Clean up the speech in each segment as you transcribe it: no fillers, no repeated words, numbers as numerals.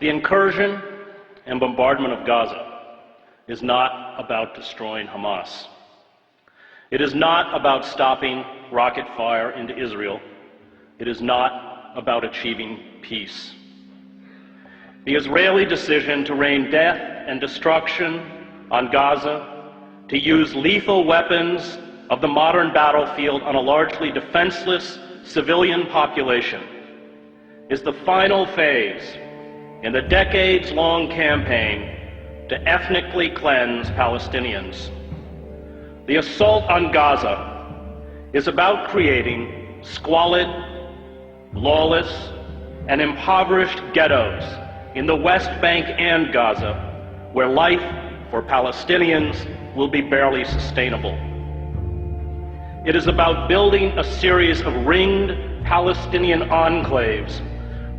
The incursion and bombardment of Gaza is not about destroying Hamas. It is not about stopping rocket fire into Israel. It is not about achieving peace. The Israeli decision to rain death and destruction on Gaza, to use lethal weapons of the modern battlefield on a largely defenseless civilian population, is the final phase in the decades-long campaign to ethnically cleanse Palestinians. The assault on Gaza is about creating squalid, lawless, and impoverished ghettos in the West Bank and Gaza, where life for Palestinians will be barely sustainable. It is about building a series of ringed Palestinian enclaves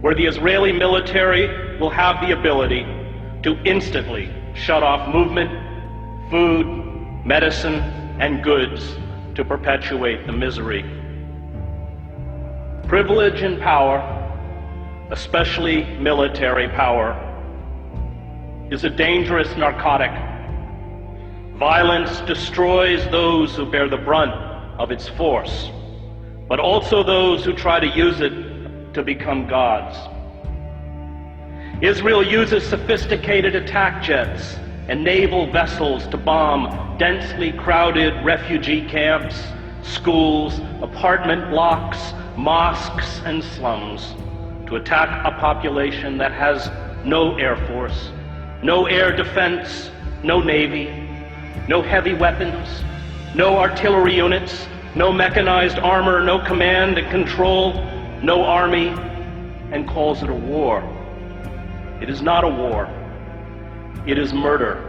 where the Israeli military will have the ability to instantly shut off movement, food, medicine, and goods to perpetuate the misery. Privilege and power, especially military power, is a dangerous narcotic. Violence destroys those who bear the brunt of its force, but also those who try to use it to become gods. Israel uses sophisticated attack jets and naval vessels to bomb densely crowded refugee camps, schools, apartment blocks, mosques, and slums, to attack a population that has no air force, no air defense, no navy, no heavy weapons, no artillery units, no mechanized armor, no command and control, no army, and calls it a war. It is not a war. It is murder.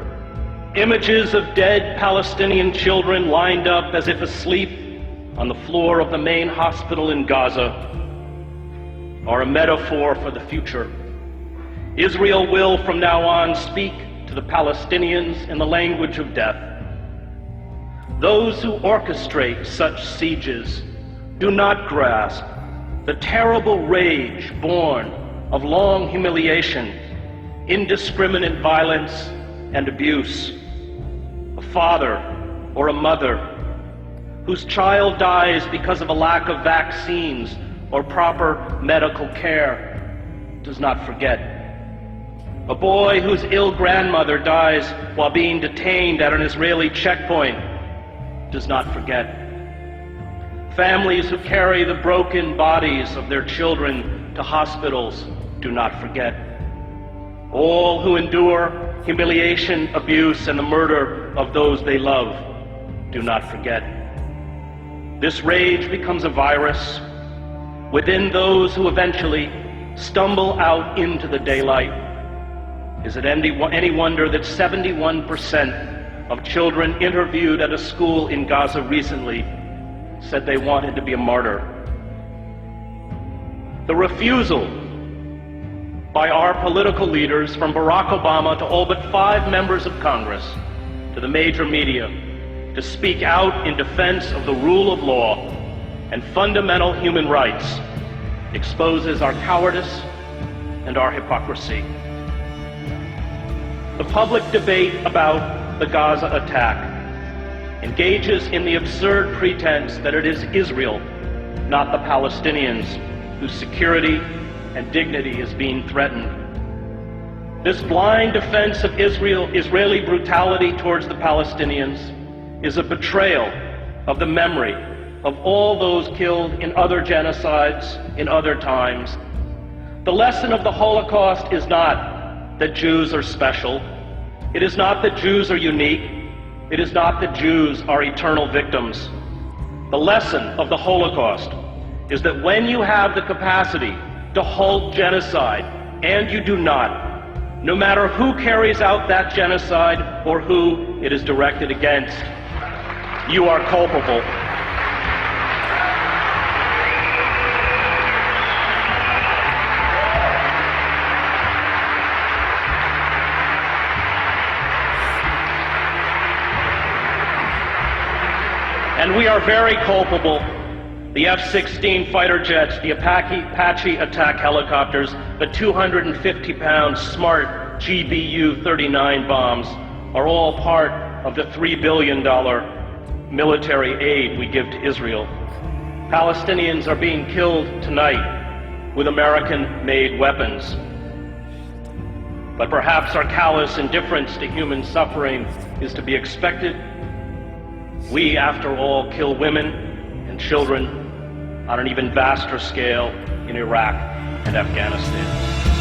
Images of dead Palestinian children lined up as if asleep on the floor of the main hospital in Gaza are a metaphor for the future. Israel will from now on speak to the Palestinians in the language of death. Those who orchestrate such sieges do not grasp the terrible rage born of long humiliation, indiscriminate violence, and abuse. A father or a mother whose child dies because of a lack of vaccines or proper medical care does not forget. A boy whose ill grandmother dies while being detained at an Israeli checkpoint does not forget. Families who carry the broken bodies of their children to hospitals do not forget. All who endure humiliation, abuse, and the murder of those they love do not forget. This rage becomes a virus within those who eventually stumble out into the daylight. Is it any wonder that 71% of children interviewed at a school in Gaza recently said they wanted to be a martyr? The refusal by our political leaders, from Barack Obama to all but 5 members of Congress, to the major media, to speak out in defense of the rule of law and fundamental human rights exposes our cowardice and our hypocrisy. The public debate about the Gaza attack engages in the absurd pretense that it is Israel, not the Palestinians, whose security and dignity is being threatened. This blind defense of Israeli brutality towards the Palestinians is a betrayal of the memory of all those killed in other genocides in other times. The lesson of the Holocaust is not that Jews are special. It is not that Jews are unique. It is not that Jews are eternal victims. The lesson of the Holocaust is that when you have the capacity to halt genocide, and you do not, no matter who carries out that genocide or who it is directed against, you are culpable. And we are very culpable The F-16 fighter jets, the Apache attack helicopters, the 250-pound smart GBU-39 bombs are all part of the $3 billion military aid we give to Israel. Palestinians are being killed tonight with American-made weapons. But perhaps our callous indifference to human suffering is to be expected. We, after all, kill women and children on an even vaster scale in Iraq and Afghanistan.